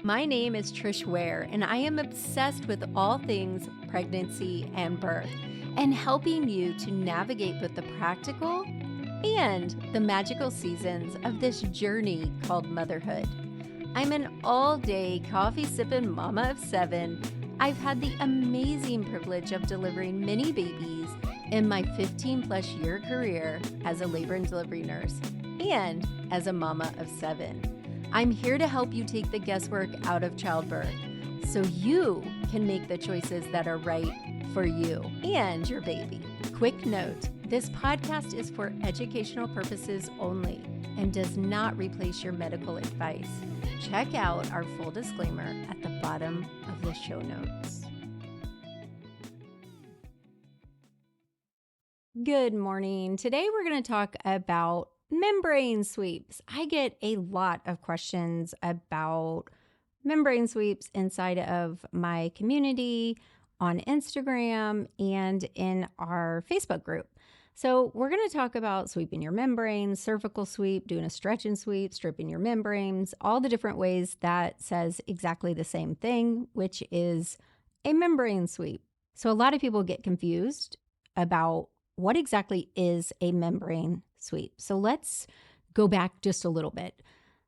My name is Trish Ware, and I am obsessed with all things pregnancy and birth, and helping you to navigate both the practical and the magical seasons of this journey called motherhood. I'm an all-day coffee-sipping mama of 7. I've had the amazing privilege of delivering many babies in my 15-plus year career as a labor and delivery nurse and as a mama of 7. I'm here to help you take the guesswork out of childbirth so you can make the choices that are right for you and your baby. Quick note, this podcast is for educational purposes only and does not replace your medical advice. Check out our full disclaimer at the bottom of the show notes. Good morning. Today we're going to talk about membrane sweeps. I get a lot of questions about membrane sweeps inside of my community, on Instagram, and in our Facebook group. So we're going to talk about sweeping your membranes, cervical sweep, doing a stretch and sweep, stripping your membranes, all the different ways that says exactly the same thing, which is a membrane sweep. So a lot of people get confused about what exactly is a membrane sweep. So let's go back just a little bit.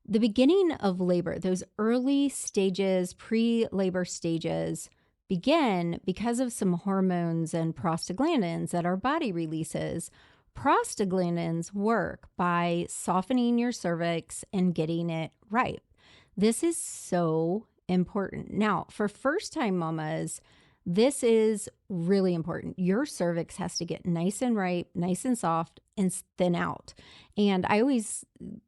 The beginning of labor, those early stages, pre-labor stages, begin because of some hormones and prostaglandins that our body releases. Prostaglandins work by softening your cervix and getting it ripe. This is so important. Now, for first-time mamas, this is really important. Your cervix has to get nice and ripe, nice and soft, and thin out. And I always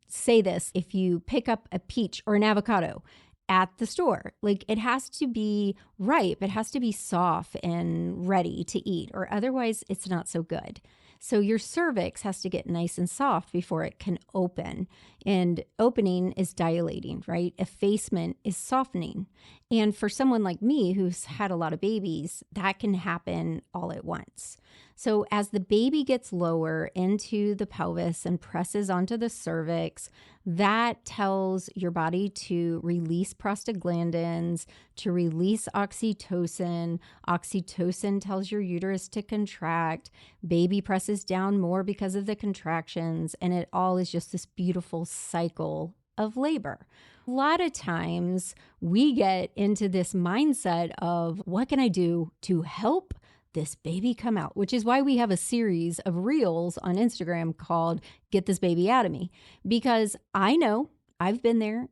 say this, if you pick up a peach or an avocado at the store, like it has to be ripe, it has to be soft and ready to eat, or otherwise it's not so good. So your cervix has to get nice and soft before it can open. And opening is dilating, right? Effacement is softening. And for someone like me who's had a lot of babies, that can happen all at once. So as the baby gets lower into the pelvis and presses onto the cervix, that tells your body to release prostaglandins, to release oxytocin. Oxytocin tells your uterus to contract. Baby presses down more because of the contractions, and it all is just this beautiful cycle of labor. A lot of times we get into this mindset of what can I do to help this baby come out, which is why we have a series of reels on Instagram called Get This Baby Out of Me, because I know I've been there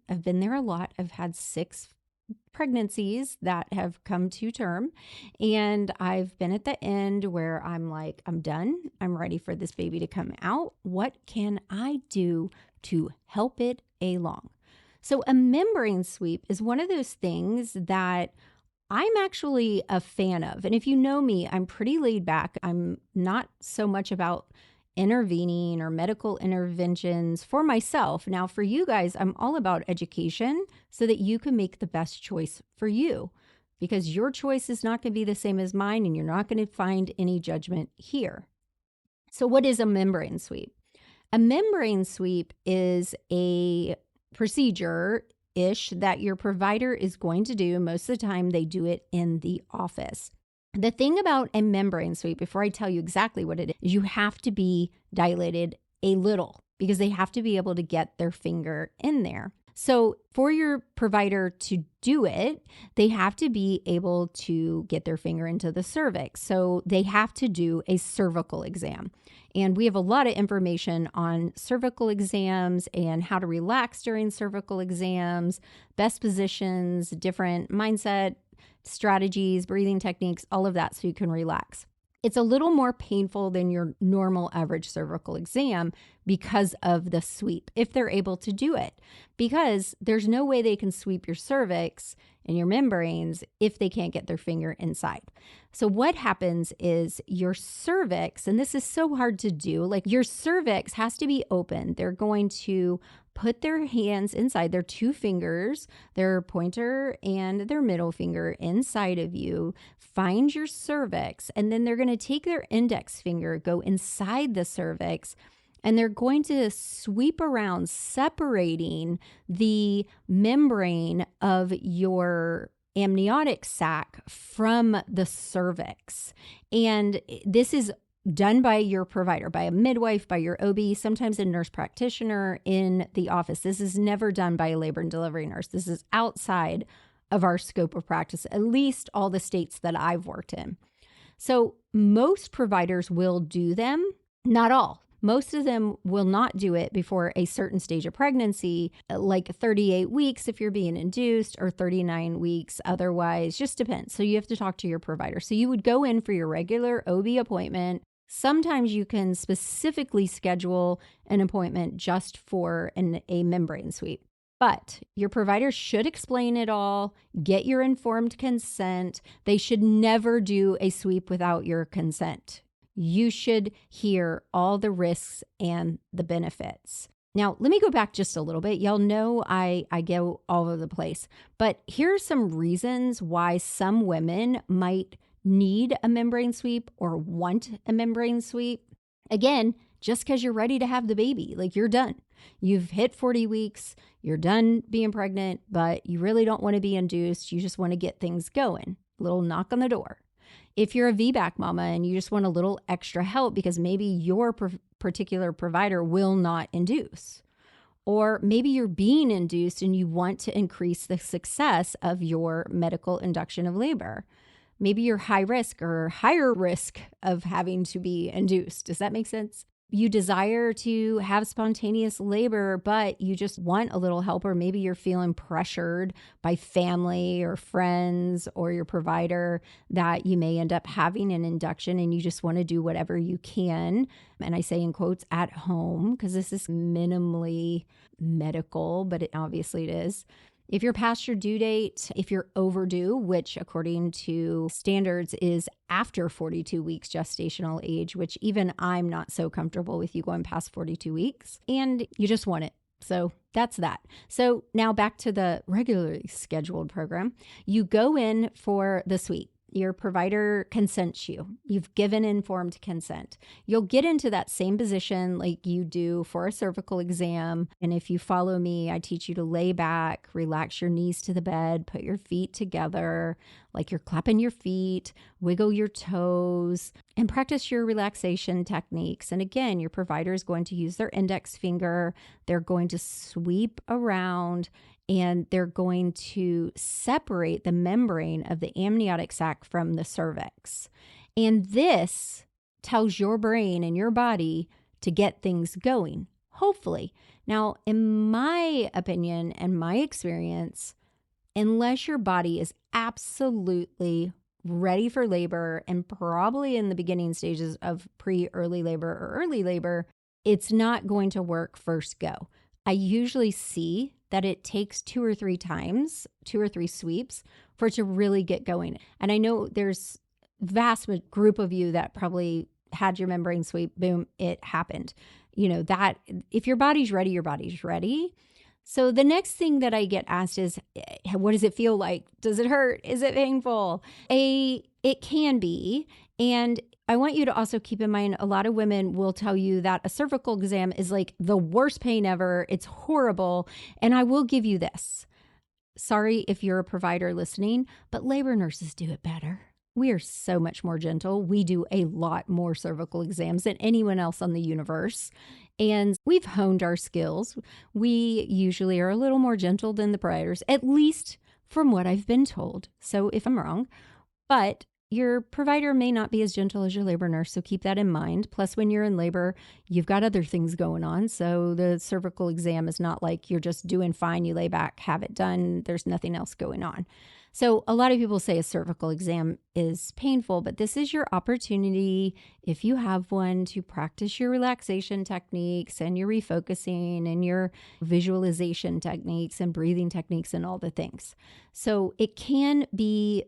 a lot. I've had 6 pregnancies that have come to term, and I've been at the end where I'm like, I'm done. I'm ready for this baby to come out. What can I do to help it along? So a membrane sweep is one of those things that I'm actually a fan of. And if you know me, I'm pretty laid back. I'm not so much about intervening or medical interventions for myself. Now, for you guys, I'm all about education so that you can make the best choice for you, because your choice is not going to be the same as mine, and you're not going to find any judgment here. So what is a membrane sweep? A membrane sweep is a procedure-ish that your provider is going to do. Most of the time, they do it in the office. The thing about a membrane sweep, before I tell you exactly what it is, you have to be dilated a little because they have to be able to get their finger in there. So for your provider to do it, they have to be able to get their finger into the cervix. So they have to do a cervical exam. And we have a lot of information on cervical exams and how to relax during cervical exams, best positions, different mindset strategies, breathing techniques, all of that, so you can relax. It's a little more painful than your normal average cervical exam because of the sweep, if they're able to do it, because there's no way they can sweep your cervix and your membranes if they can't get their finger inside. So what happens is your cervix, and this is so hard to do, like your cervix has to be open. They're going to put their hands inside, their 2 fingers, their pointer and their middle finger inside of you, find your cervix, and then they're going to take their index finger, go inside the cervix, and they're going to sweep around, separating the membrane of your amniotic sac from the cervix. And this is done by your provider, by a midwife, by your OB, sometimes a nurse practitioner in the office. This is never done by a labor and delivery nurse. This is outside of our scope of practice, at least all the states that I've worked in. So most providers will do them, not all. Most of them will not do it before a certain stage of pregnancy, like 38 weeks if you're being induced, or 39 weeks otherwise, just depends. So you have to talk to your provider. So you would go in for your regular OB appointment. Sometimes you can specifically schedule an appointment just for a membrane sweep. But your provider should explain it all, get your informed consent. They should never do a sweep without your consent. You should hear all the risks and the benefits. Now, let me go back just a little bit. Y'all know I go all over the place, but here's some reasons why some women might need a membrane sweep or want a membrane sweep. Again, just because you're ready to have the baby, like you're done. You've hit 40 weeks, you're done being pregnant, but you really don't want to be induced. You just want to get things going. A little knock on the door. If you're a VBAC mama and you just want a little extra help because maybe your particular provider will not induce, or maybe you're being induced and you want to increase the success of your medical induction of labor. Maybe you're high risk or higher risk of having to be induced. Does that make sense? You desire to have spontaneous labor, but you just want a little help, or maybe you're feeling pressured by family or friends or your provider that you may end up having an induction and you just want to do whatever you can. And I say in quotes, at home, because this is minimally medical, but obviously it is. If you're past your due date, if you're overdue, which according to standards is after 42 weeks gestational age, which even I'm not so comfortable with you going past 42 weeks, and you just want it. So that's that. So now back to the regularly scheduled program. You go in for the sweep. Your provider consents you. You've given informed consent. You'll get into that same position like you do for a cervical exam. And if you follow me, I teach you to lay back, relax your knees to the bed, put your feet together, like you're clapping your feet, wiggle your toes, and practice your relaxation techniques. And again, your provider is going to use their index finger. They're going to sweep around and they're going to separate the membrane of the amniotic sac from the cervix. And this tells your brain and your body to get things going, hopefully. Now, in my opinion and my experience, unless your body is absolutely ready for labor and probably in the beginning stages of pre-early labor or early labor, it's not going to work first go. I usually see that it takes 2 or 3 times, 2 or 3 sweeps for it to really get going. And I know there's vast group of you that probably had your membrane sweep, boom, it happened. You know, that if your body's ready, your body's ready. So the next thing that I get asked is, what does it feel like? Does it hurt? Is it painful? It can be. And I want you to also keep in mind, a lot of women will tell you that a cervical exam is like the worst pain ever. It's horrible. And I will give you this. Sorry if you're a provider listening, but labor nurses do it better. We are so much more gentle. We do a lot more cervical exams than anyone else on the universe. And we've honed our skills. We usually are a little more gentle than the providers, at least from what I've been told. So if I'm wrong, but your provider may not be as gentle as your labor nurse, so keep that in mind. Plus, when you're in labor, you've got other things going on. So the cervical exam is not like you're just doing fine, you lay back, have it done, there's nothing else going on. So a lot of people say a cervical exam is painful, but this is your opportunity, if you have one, to practice your relaxation techniques and your refocusing and your visualization techniques and breathing techniques and all the things. So it can be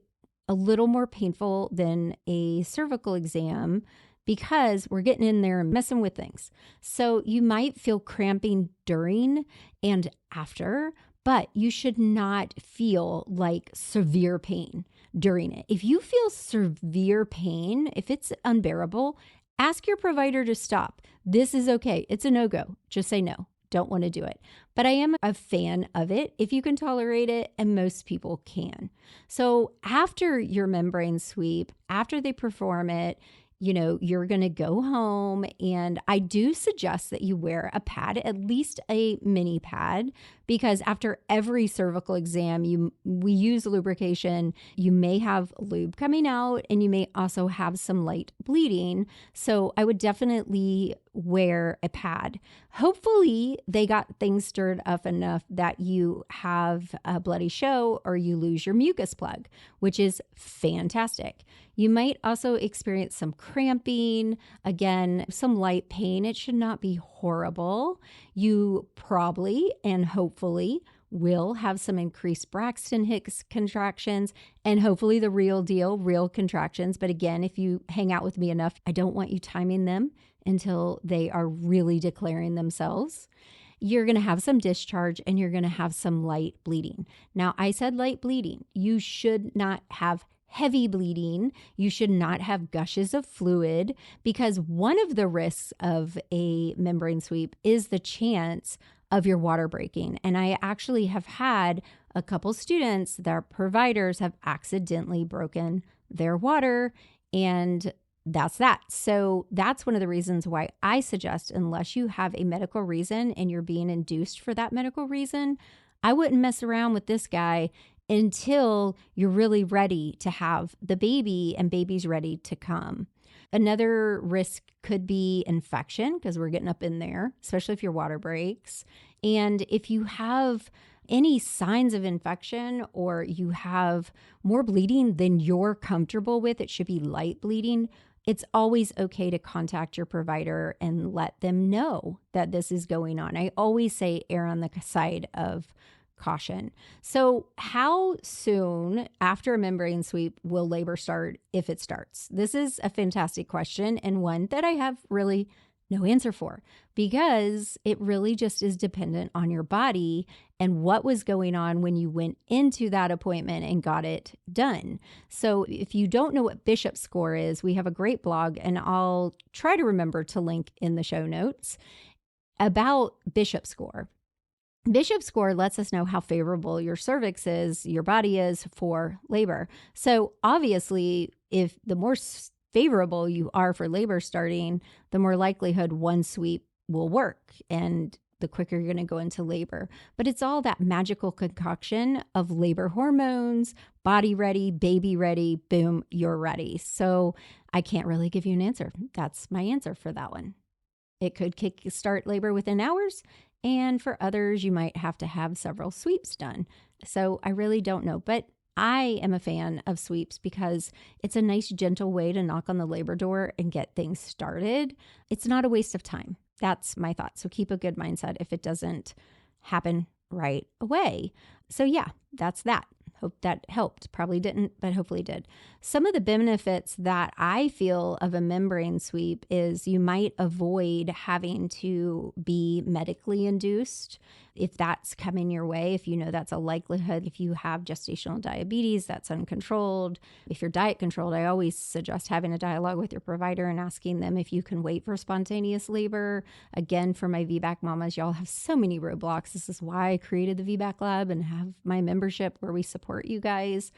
a little more painful than a cervical exam because we're getting in there and messing with things. So you might feel cramping during and after, but you should not feel like severe pain during it. If you feel severe pain, if it's unbearable, Ask your provider to stop. This is okay. It's a no-go. Just say no. Don't want to do it. But I am a fan of it if you can tolerate it, and most people can. So after your membrane sweep, after they perform it, you're going to go home, and I do suggest that you wear a pad, at least a mini pad, because after every cervical exam, we use lubrication. You may have lube coming out, and you may also have some light bleeding. So I would definitely wear a pad. Hopefully they got things stirred up enough that you have a bloody show or you lose your mucus plug, which is fantastic. You might also experience some cramping, again, some light pain. It should not be horrible. You probably and hopefully will have some increased Braxton Hicks contractions and hopefully the real deal, real contractions. But again, if you hang out with me enough, I don't want you timing them until they are really declaring themselves. You're going to have some discharge and you're going to have some light bleeding. Now, I said light bleeding. You should not have heavy bleeding. You should not have gushes of fluid, because one of the risks of a membrane sweep is the chance of your water breaking. And I actually have had a couple students, their providers have accidentally broken their water, and that's that. So that's one of the reasons why I suggest, unless you have a medical reason and you're being induced for that medical reason, I wouldn't mess around with this guy until you're really ready to have the baby and baby's ready to come. Another risk could be infection, because we're getting up in there, especially if your water breaks. And if you have any signs of infection or you have more bleeding than you're comfortable with, it should be light bleeding. It's always okay to contact your provider and let them know that this is going on. I always say err on the side of caution. So how soon after a membrane sweep will labor start, if it starts? This is a fantastic question, and one that I have really no answer for, because it really just is dependent on your body and what was going on when you went into that appointment and got it done. So if you don't know what Bishop score is, we have a great blog, and I'll try to remember to link in the show notes about Bishop score. Bishop score lets us know how favorable your cervix is, your body is for labor. So obviously, if the more favorable you are for labor starting, the more likelihood one sweep will work and the quicker you're going to go into labor. But it's all that magical concoction of labor hormones, body ready, baby ready, boom, you're ready. So I can't really give you an answer. That's my answer for that one. It could kickstart labor within hours. And for others, you might have to have several sweeps done. So I really don't know. But I am a fan of sweeps because it's a nice, gentle way to knock on the labor door and get things started. It's not a waste of time. That's my thought. So keep a good mindset if it doesn't happen right away. So yeah, that's that. Hope that helped. Probably didn't, but hopefully did. Some of the benefits that I feel of a membrane sweep is you might avoid having to be medically induced if that's coming your way. If you know that's a likelihood, if you have gestational diabetes that's uncontrolled, if you're diet controlled, I always suggest having a dialogue with your provider and asking them if you can wait for spontaneous labor. Again, for my VBAC mamas, y'all have so many roadblocks. This is why I created the VBAC Lab and have my membership where we support you guys.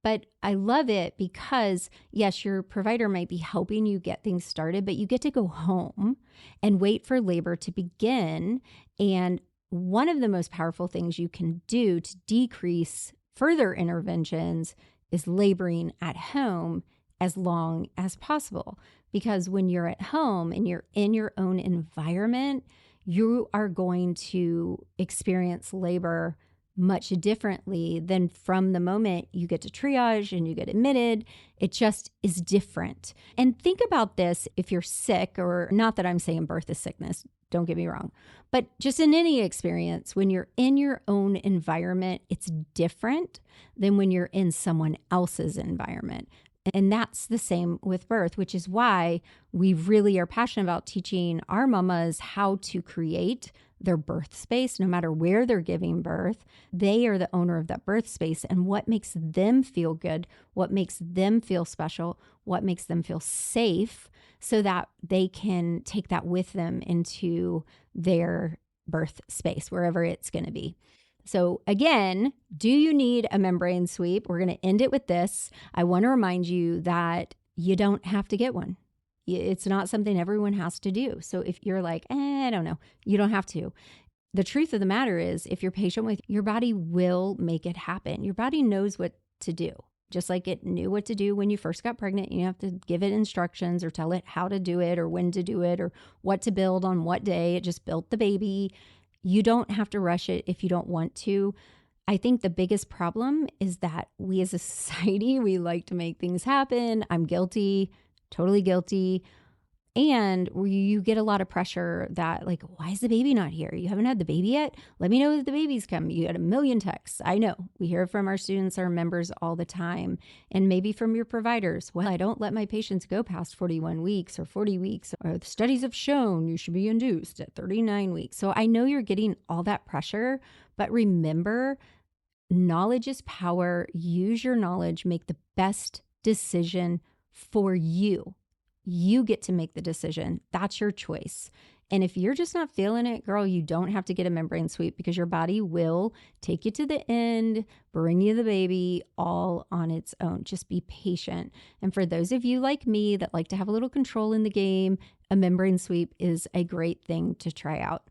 But I love it because, yes, your provider might be helping you get things started, but you get to go home and wait for labor to begin. And one of the most powerful things you can do to decrease further interventions is laboring at home as long as possible. Because when you're at home and you're in your own environment, you are going to experience labor much differently than from the moment you get to triage and you get admitted. It just is different. And think about this if you're sick, or not that I'm saying birth is sickness, don't get me wrong, but just in any experience, when you're in your own environment, it's different than when you're in someone else's environment. And that's the same with birth, which is why we really are passionate about teaching our mamas how to create their birth space, no matter where they're giving birth. They are the owner of that birth space, and what makes them feel good, what makes them feel special, what makes them feel safe, so that they can take that with them into their birth space, wherever it's going to be. So again, do you need a membrane sweep? We're going to end it with this. I want to remind you that you don't have to get one. It's not something everyone has to do. So if you're like, I don't know, you don't have to. The truth of the matter is, if you're patient with your body, will make it happen. Your body knows what to do. Just like it knew what to do when you first got pregnant. You have to give it instructions or tell it how to do it or when to do it or what to build on what day. It just built the baby. You don't have to rush it if you don't want to. I think the biggest problem is that we as a society, we like to make things happen. I'm guilty, totally guilty. And you get a lot of pressure that, like, why is the baby not here? You haven't had the baby yet? Let me know that the baby's come. You get a million texts. I know. We hear from our students, our members all the time, and maybe from your providers. Well, I don't let my patients go past 41 weeks or 40 weeks. Or the studies have shown you should be induced at 39 weeks. So I know you're getting all that pressure, but remember, knowledge is power. Use your knowledge. Make the best decision for you. You get to make the decision. That's your choice. And if you're just not feeling it, girl, you don't have to get a membrane sweep, because your body will take you to the end, bring you the baby all on its own. Just be patient. And for those of you like me that like to have a little control in the game, a membrane sweep is a great thing to try out.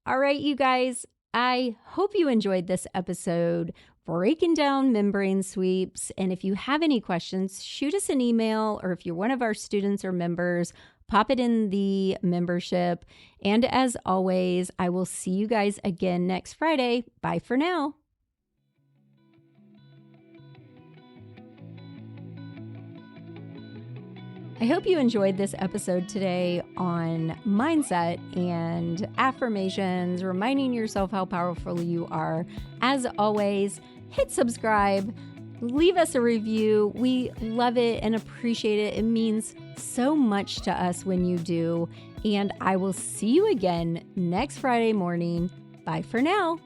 All right, you guys, I hope you enjoyed this episode breaking down membrane sweeps. And if you have any questions, shoot us an email, or if you're one of our students or members, pop it in the membership. And as always, I will see you guys again next Friday. Bye for now. I hope you enjoyed this episode today on mindset and affirmations, reminding yourself how powerful you are. As always, hit subscribe, leave us a review. We love it and appreciate it. It means so much to us when you do. And I will see you again next Friday morning. Bye for now.